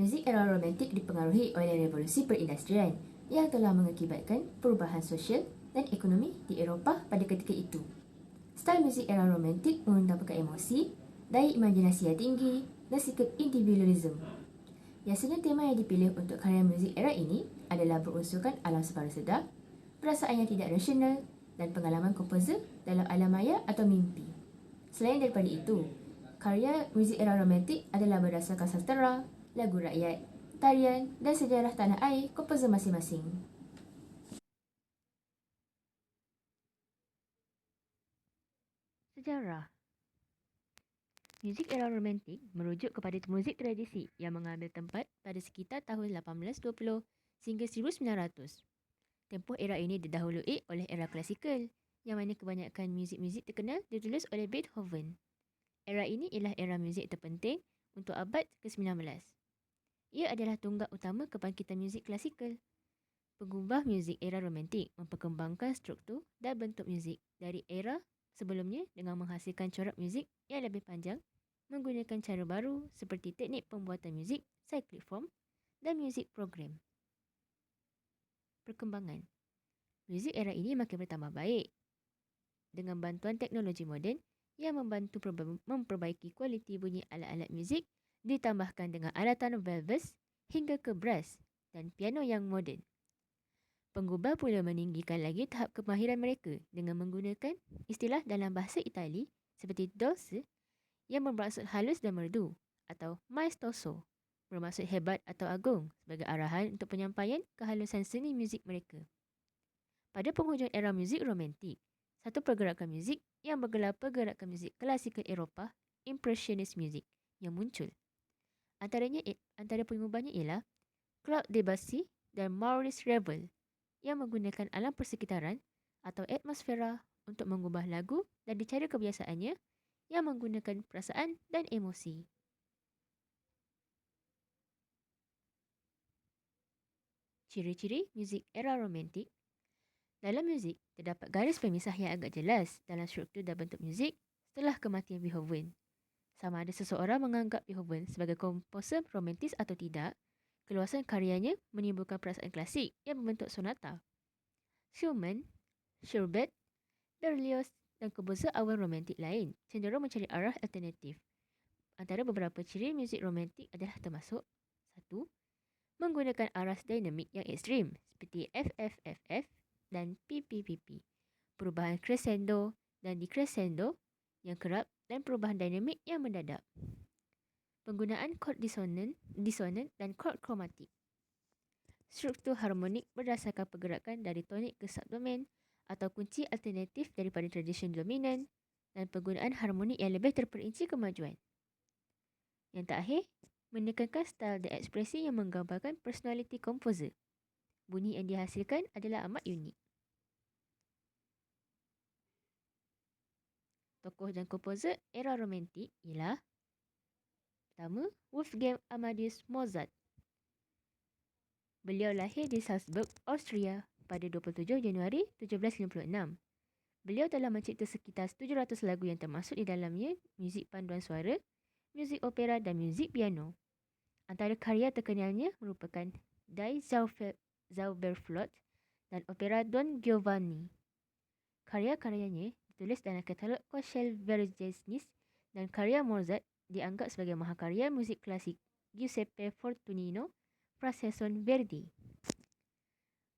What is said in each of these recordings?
Muzik era romantik dipengaruhi oleh revolusi perindustrian yang telah mengakibatkan perubahan sosial dan ekonomi di Eropah pada ketika itu. Style muzik era romantik mengutamakan emosi, daya imajinasi yang tinggi dan sikap individualism. Biasanya tema yang dipilih untuk karya muzik era ini adalah berunsurkan alam semesta sedar, perasaan yang tidak rasional dan pengalaman komposer dalam alam maya atau mimpi. Selain daripada itu, karya muzik era romantik adalah berdasarkan sastera, lagu rakyat, tarian dan sejarah tanah air komposer masing-masing. Sejarah. Muzik era romantik merujuk kepada muzik tradisi yang mengambil tempat pada sekitar tahun 1820 sehingga 1900. Tempoh era ini didahului oleh era klasikal, yang mana kebanyakan muzik-muzik terkenal ditulis oleh Beethoven. Era ini ialah era muzik terpenting untuk abad ke-19. Ia adalah tonggak utama kebangkitan muzik klasikal. Pengubah muzik era romantik memperkembangkan struktur dan bentuk muzik dari era sebelumnya dengan menghasilkan corak muzik yang lebih panjang, menggunakan cara baru seperti teknik pembuatan muzik, cyclic form dan muzik program. Perkembangan. Muzik era ini makin bertambah baik dengan bantuan teknologi moden yang membantu memperbaiki kualiti bunyi alat-alat muzik, ditambahkan dengan alatan valves hingga ke brass dan piano yang moden. Pengubah pula meninggikan lagi tahap kemahiran mereka dengan menggunakan istilah dalam bahasa Itali seperti dolce yang bermaksud halus dan merdu atau maestoso bermaksud hebat atau agung sebagai arahan untuk penyampaian kehalusan seni muzik mereka. Pada penghujung era muzik romantik, satu pergerakan muzik yang bergelar pergerakan muzik klasikal Eropah, Impressionist Music, yang muncul. Antara pengubahnya ialah Claude Debussy dan Maurice Ravel yang menggunakan alam persekitaran atau atmosfera untuk mengubah lagu dan cara kebiasaannya yang menggunakan perasaan dan emosi. Ciri-ciri muzik era romantik. Dalam muzik, terdapat garis pemisah yang agak jelas dalam struktur dan bentuk muzik setelah kematian Beethoven. Sama ada seseorang menganggap Beethoven sebagai komposer romantis atau tidak, keluasan karyanya menimbulkan perasaan klasik yang membentuk sonata. Schumann, Schubert, Berlioz dan komposer awal romantik lain cenderung mencari arah alternatif. Antara beberapa ciri muzik romantik adalah termasuk 1. Menggunakan aras dinamik yang ekstrim seperti FFFF dan PPPP, perubahan crescendo dan decrescendo yang kerap dan perubahan dinamik yang mendadak. Penggunaan chord disonan dan chord kromatik. Struktur harmonik berdasarkan pergerakan dari tonik ke subdomen atau kunci alternatif daripada tradisi dominan dan penggunaan harmonik yang lebih terperinci kemajuan. Yang terakhir, menekankan style dan ekspresi yang menggambarkan personaliti komposer. Bunyi yang dihasilkan adalah amat unik. Tokoh dan komposer era romantik ialah pertama, Wolfgang Amadeus Mozart. Beliau lahir di Salzburg, Austria pada 27 Januari 1756. Beliau telah mencipta sekitar 700 lagu yang termasuk di dalamnya muzik panduan suara, muzik opera dan muzik piano. Antara karya terkenalnya merupakan Die Zauberflöte dan opera Don Giovanni. Karya-karyanya ditulis dalam katalog Kochel Vergesnis dan karya Mozart dianggap sebagai mahakarya muzik klasik Giuseppe Fortunino, Praseson Verdi.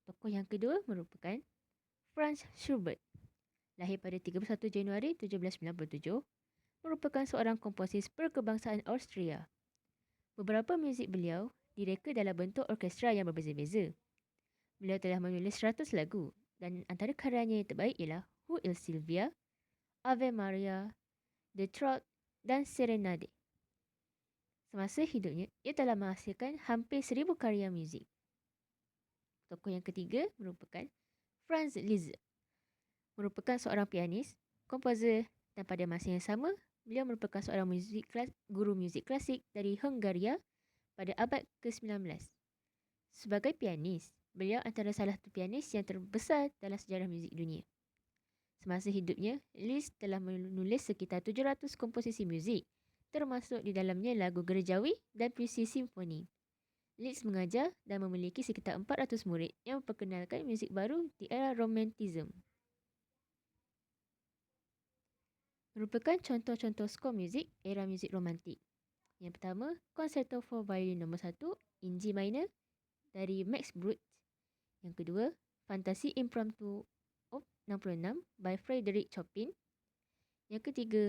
Tokoh yang kedua merupakan Franz Schubert. Lahir pada 31 Januari 1797, merupakan seorang komposis berkebangsaan Austria. Beberapa muzik beliau direka dalam bentuk orkestra yang berbeza-beza. Beliau telah menulis 100 lagu dan antara karyanya yang terbaik ialah Who is Sylvia, Ave Maria, The Trout dan Serenade. Semasa hidupnya, ia telah menghasilkan hampir 1000 karya muzik. Tokoh yang ketiga merupakan Franz Liszt. Merupakan seorang pianis, komposer dan pada masa yang sama, beliau merupakan seorang guru muzik klasik dari Hungaria pada abad ke-19. Sebagai pianis, beliau antara salah satu pianis yang terbesar dalam sejarah muzik dunia. Semasa hidupnya, Liszt telah menulis sekitar 700 komposisi muzik, termasuk di dalamnya lagu gerejawi dan puisi simfoni. Liszt mengajar dan memiliki sekitar 400 murid yang memperkenalkan muzik baru di era Romantism. Merupakan contoh-contoh skor muzik era muzik romantik. Yang pertama, Concerto for Violin No. 1 in G minor dari Max Bruch. Yang kedua, Fantasi Impromptu Op. 66 by Frédéric Chopin. Yang ketiga,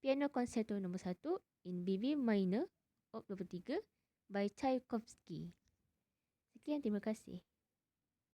Piano Concerto No. 1 in BB minor Op. 23 by Tchaikovsky. Sekian, terima kasih.